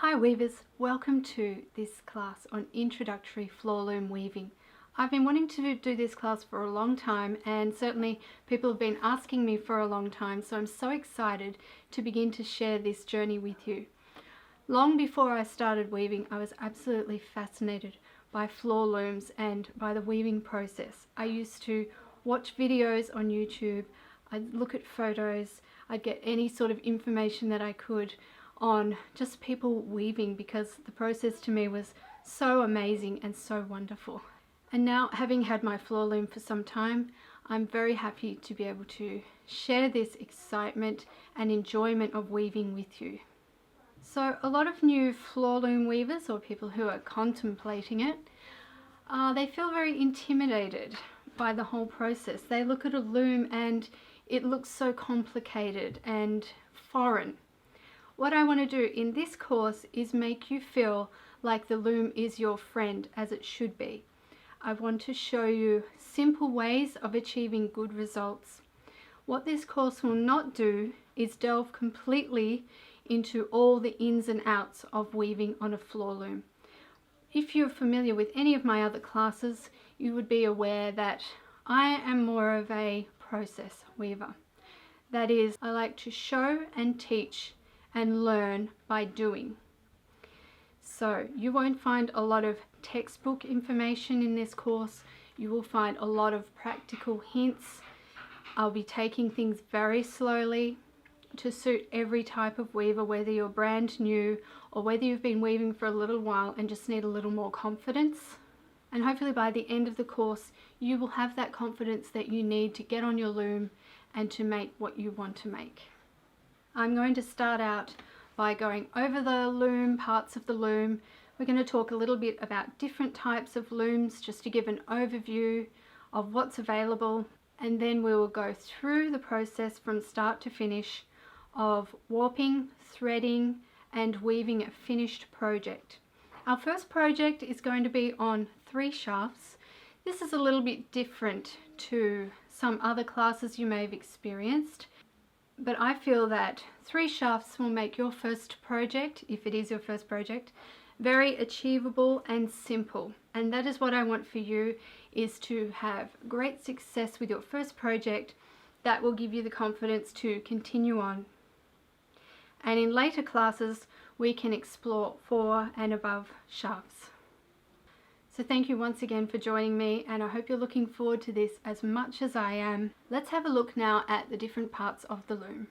Hi weavers, welcome to this class on introductory floor loom weaving. I've been wanting to do this class for a long time, and certainly people have been asking me for a long time, so I'm so excited to begin to share this journey with you. Long before I started weaving, I was absolutely fascinated by floor looms and by the weaving process. I used to watch videos on YouTube, I'd look at photos, I'd get any sort of information that I could on just people weaving, because the process to me was so amazing and so wonderful. And now, having had my floor loom for some time, I'm very happy to be able to share this excitement and enjoyment of weaving with you. So a lot of new floor loom weavers, or people who are contemplating it, they feel very intimidated by the whole process. They look at a loom and it looks so complicated and foreign. What I want to do in this course is make you feel like the loom is your friend, as it should be. I want to show you simple ways of achieving good results. What this course will not do is delve completely into all the ins and outs of weaving on a floor loom. If you're familiar with any of my other classes, you would be aware that I am more of a process weaver. That is, I like to show and teach and learn by doing. So you won't find a lot of textbook information in this course. You will find a lot of practical hints. I'll be taking things very slowly to suit every type of weaver, whether you're brand new or whether you've been weaving for a little while and just need a little more confidence. And hopefully by the end of the course you will have that confidence that you need to get on your loom and to make what you want to make. I'm going to start out by going over the loom, parts of the loom. We're going to talk a little bit about different types of looms, just to give an overview of what's available, and then we will go through the process from start to finish of warping, threading and weaving a finished project. Our first project is going to be on 3 shafts. This is a little bit different to some other classes you may have experienced, but I feel that 3 shafts will make your first project, if it is your first project, very achievable and simple. And that is what I want for you, is to have great success with your first project that will give you the confidence to continue on. And in later classes we can explore 4 and above shafts. So thank you once again for joining me, and I hope you're looking forward to this as much as I am. Let's have a look now at the different parts of the loom.